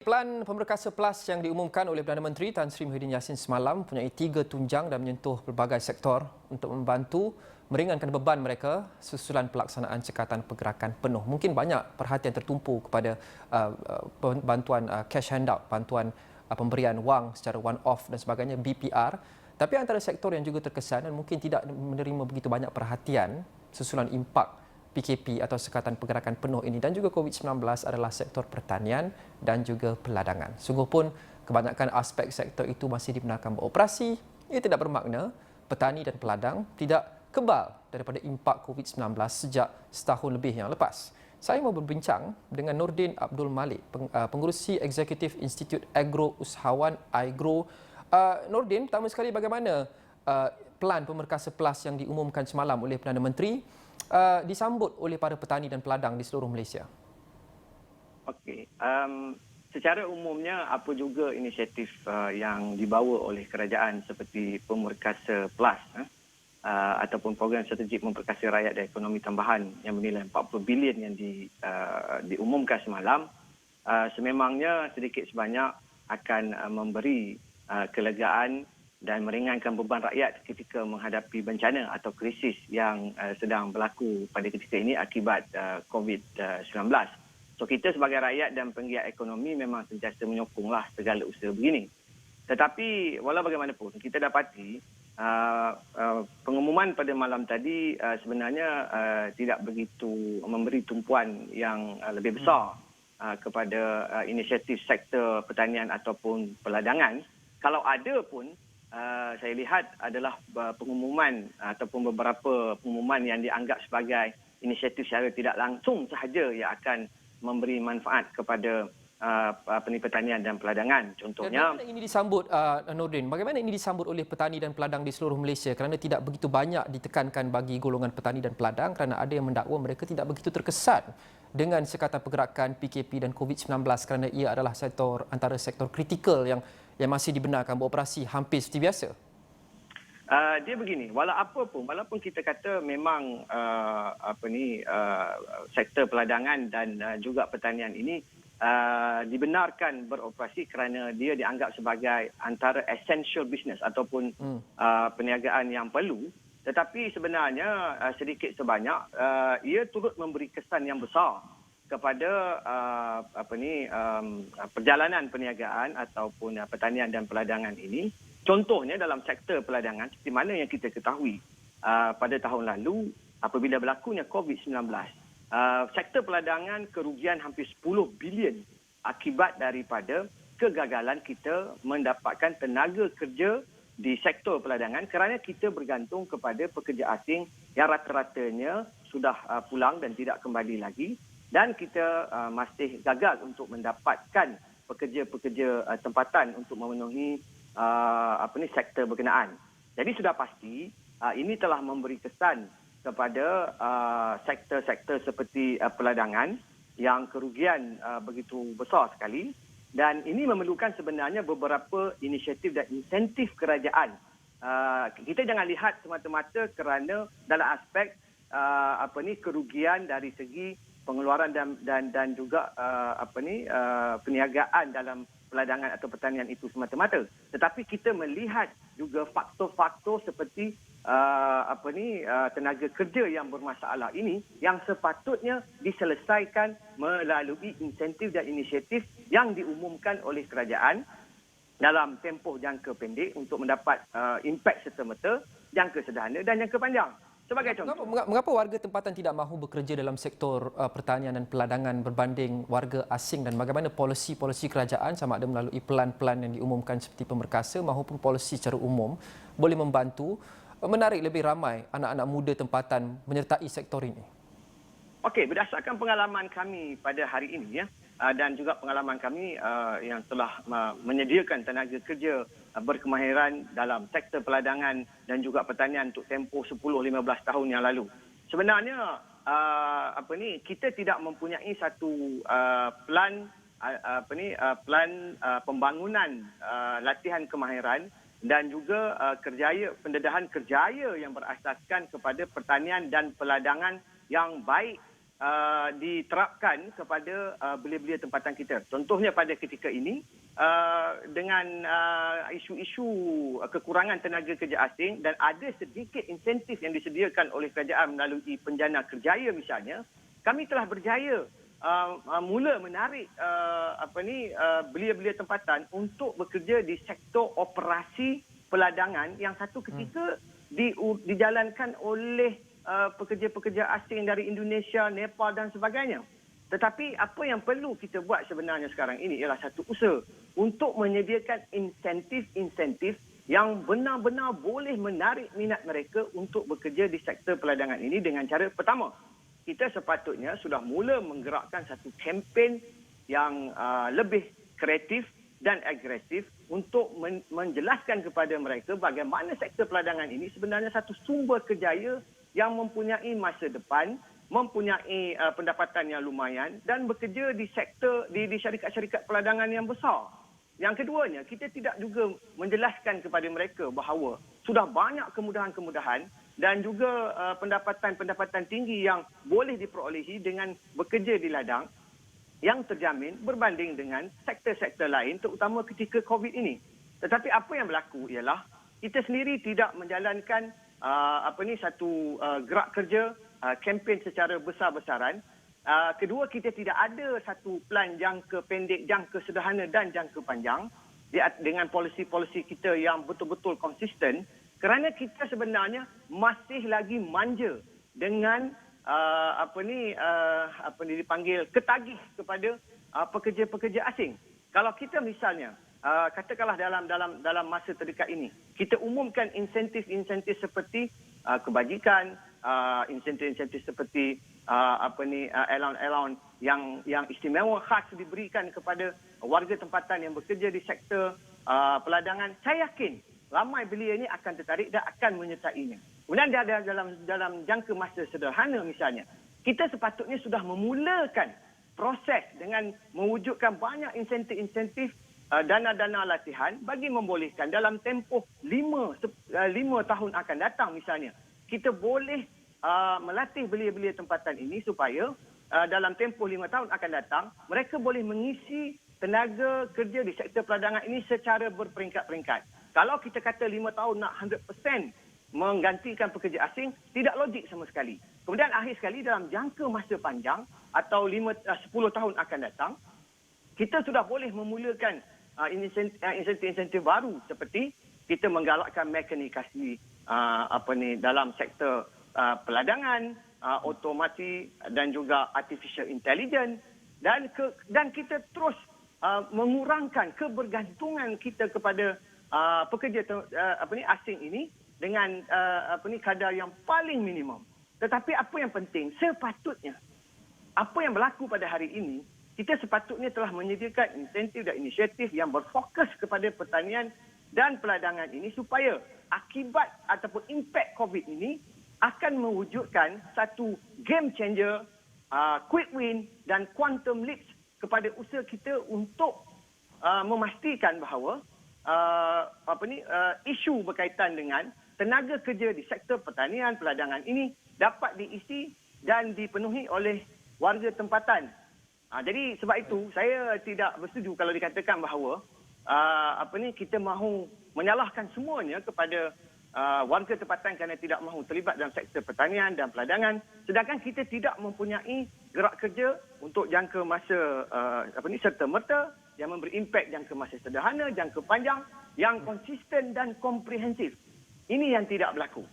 Pelan Pemberkasa Plus yang diumumkan oleh Perdana Menteri Tan Sri Muhyiddin Yassin semalam mempunyai 3 tunjang dan menyentuh pelbagai sektor untuk membantu meringankan beban mereka susulan pelaksanaan cekatan pergerakan penuh. Mungkin banyak perhatian tertumpu kepada bantuan cash handout, bantuan pemberian wang secara one-off dan sebagainya, BPR. Tapi antara sektor yang juga terkesan dan mungkin tidak menerima begitu banyak perhatian susulan impak PKP atau sekatan pergerakan penuh ini dan juga COVID-19 adalah sektor pertanian dan juga peladangan. Sungguh pun kebanyakan aspek sektor itu masih dibenarkan beroperasi. Ia tidak bermakna petani dan peladang tidak kebal daripada impak COVID-19 sejak setahun lebih yang lepas. Saya mau berbincang dengan Nordin Abdul Malik, pengurusi Eksekutif Institut Agro Usahawan AIGRO. Nordin, pertama sekali bagaimana pelan Pemberkasa Plus yang diumumkan semalam oleh Perdana Menteri disambut oleh para petani dan peladang di seluruh Malaysia? Okey, secara umumnya apa juga inisiatif yang dibawa oleh kerajaan seperti Pemberkasa Plus ataupun program strategik memperkasa rakyat dan ekonomi tambahan yang bernilai 40 bilion yang diumumkan semalam, sememangnya sedikit sebanyak akan memberi kelegaan dan meringankan beban rakyat ketika menghadapi bencana atau krisis yang sedang berlaku pada ketika ini akibat COVID-19. So kita sebagai rakyat dan penggiat ekonomi memang sentiasa menyokonglah segala usaha begini. Tetapi walau bagaimanapun kita dapati pengumuman pada malam tadi sebenarnya tidak begitu memberi tumpuan yang lebih besar kepada inisiatif sektor pertanian ataupun peladangan. Kalau ada pun saya lihat adalah pengumuman ataupun beberapa pengumuman yang dianggap sebagai inisiatif secara tidak langsung sahaja yang akan memberi manfaat kepada pertanian dan peladangan. Contohnya, bagaimana ini disambut, Nordin? Bagaimana ini disambut oleh petani dan peladang di seluruh Malaysia kerana tidak begitu banyak ditekankan bagi golongan petani dan peladang kerana ada yang mendakwa mereka tidak begitu terkesan dengan sekatan pergerakan PKP dan COVID-19 kerana ia adalah antara sektor kritikal yang masih dibenarkan beroperasi hampir seperti biasa? Dia begini, walaupun kita kata memang sektor peladangan dan juga pertanian ini dibenarkan beroperasi kerana dia dianggap sebagai antara essential business ataupun perniagaan yang perlu, tetapi sebenarnya sedikit sebanyak ia turut memberi kesan yang besar kepada perjalanan perniagaan ataupun pertanian dan peladangan ini. Contohnya dalam sektor peladangan seperti mana yang kita ketahui pada tahun lalu apabila berlakunya COVID-19, sektor peladangan kerugian hampir 10 bilion akibat daripada kegagalan kita mendapatkan tenaga kerja di sektor peladangan kerana kita bergantung kepada pekerja asing yang rata-ratanya sudah pulang dan tidak kembali lagi. Dan kita masih gagal untuk mendapatkan pekerja-pekerja tempatan untuk memenuhi sektor berkenaan. Jadi sudah pasti ini telah memberi kesan kepada sektor-sektor seperti peladangan yang kerugian begitu besar sekali, dan ini memerlukan sebenarnya beberapa inisiatif dan insentif kerajaan. Kita jangan lihat semata-mata kerana dalam aspek kerugian dari segi pengeluaran dan juga perniagaan dalam peladangan atau pertanian itu semata-mata, tetapi kita melihat juga faktor-faktor seperti tenaga kerja yang bermasalah ini yang sepatutnya diselesaikan melalui insentif dan inisiatif yang diumumkan oleh kerajaan dalam tempoh jangka pendek untuk mendapat impak serta-merta, jangka sederhana dan jangka panjang. Sebagai contoh, mengapa warga tempatan tidak mahu bekerja dalam sektor pertanian dan peladangan berbanding warga asing, dan bagaimana polisi-polisi kerajaan sama ada melalui pelan-pelan yang diumumkan seperti Pemberkasa maupun polisi secara umum boleh membantu menarik lebih ramai anak-anak muda tempatan menyertai sektor ini? Okey, berdasarkan pengalaman kami pada hari ini dan juga pengalaman kami yang telah menyediakan tenaga kerja berkemahiran dalam sektor peladangan dan juga pertanian untuk tempoh 10-15 tahun yang lalu. Sebenarnya kita tidak mempunyai satu plan pembangunan latihan kemahiran dan juga pendedahan kerjaya yang berasaskan kepada pertanian dan peladangan yang baik diterapkan kepada belia-belia tempatan kita. Contohnya pada ketika ini dengan isu-isu kekurangan tenaga kerja asing dan ada sedikit insentif yang disediakan oleh kerajaan melalui penjana kerjaya misalnya, kami telah berjaya mula menarik belia-belia tempatan untuk bekerja di sektor operasi peladangan yang satu ketika dijalankan oleh pekerja-pekerja asing dari Indonesia, Nepal dan sebagainya. Tetapi apa yang perlu kita buat sebenarnya sekarang ini ialah satu usaha untuk menyediakan insentif-insentif yang benar-benar boleh menarik minat mereka untuk bekerja di sektor peladangan ini dengan cara pertama, kita sepatutnya sudah mula menggerakkan satu kempen yang lebih kreatif dan agresif untuk menjelaskan kepada mereka bagaimana sektor peladangan ini sebenarnya satu sumber kerjaya yang mempunyai masa depan, mempunyai pendapatan yang lumayan dan bekerja di sektor di syarikat-syarikat peladangan yang besar. Yang keduanya, kita tidak juga menjelaskan kepada mereka bahawa sudah banyak kemudahan-kemudahan dan juga pendapatan-pendapatan tinggi yang boleh diperolehi dengan bekerja di ladang yang terjamin berbanding dengan sektor-sektor lain terutama ketika COVID ini. Tetapi apa yang berlaku ialah kita sendiri tidak menjalankan satu gerak kerja kempen secara besar-besaran. Kedua, kita tidak ada satu plan jangka pendek, jangka sederhana dan jangka panjang dengan polisi-polisi kita yang betul-betul konsisten kerana kita sebenarnya masih lagi manja dengan dipanggil ketagih kepada pekerja-pekerja asing. Kalau kita misalnya katakanlah dalam masa terdekat ini kita umumkan insentif-insentif seperti kebajikan, insentif-insentif seperti allowance yang istimewa khas diberikan kepada warga tempatan yang bekerja di sektor peladangan, saya yakin ramai belia ini akan tertarik dan akan menyertainya. Kemudian dalam jangka masa sederhana misalnya, kita sepatutnya sudah memulakan proses dengan mewujudkan banyak insentif-insentif dana-dana latihan bagi membolehkan dalam tempoh 5 tahun akan datang misalnya, kita boleh melatih belia-belia tempatan ini supaya dalam tempoh 5 tahun akan datang, mereka boleh mengisi tenaga kerja di sektor peladangan ini secara berperingkat-peringkat. Kalau kita kata 5 tahun nak 100% menggantikan pekerja asing, tidak logik sama sekali. Kemudian akhir sekali dalam jangka masa panjang atau 10 tahun akan datang, kita sudah boleh memulakan insentif-insentif baru seperti kita menggalakkan mekanikasi dalam sektor peladangan, otomasi dan juga artificial intelligence dan kita terus mengurangkan kebergantungan kita kepada pekerja asing ini dengan kadar yang paling minimum. Tetapi apa yang penting, sepatutnya apa yang berlaku pada hari ini, kita sepatutnya telah menyediakan insentif dan inisiatif yang berfokus kepada pertanian dan peladangan ini supaya akibat ataupun impak COVID ini akan mewujudkan satu game changer, quick win dan quantum leaps kepada usaha kita untuk memastikan bahawa isu berkaitan dengan tenaga kerja di sektor pertanian peladangan ini dapat diisi dan dipenuhi oleh warga tempatan. Jadi sebab itu saya tidak bersetuju kalau dikatakan bahawa kita mahu menyalahkan semuanya kepada warga tempatan kerana tidak mahu terlibat dalam sektor pertanian dan peladangan, sedangkan kita tidak mempunyai gerak kerja untuk jangka masa serta-merta yang memberi impak jangka masa sederhana, jangka panjang yang konsisten dan komprehensif. Ini yang tidak berlaku.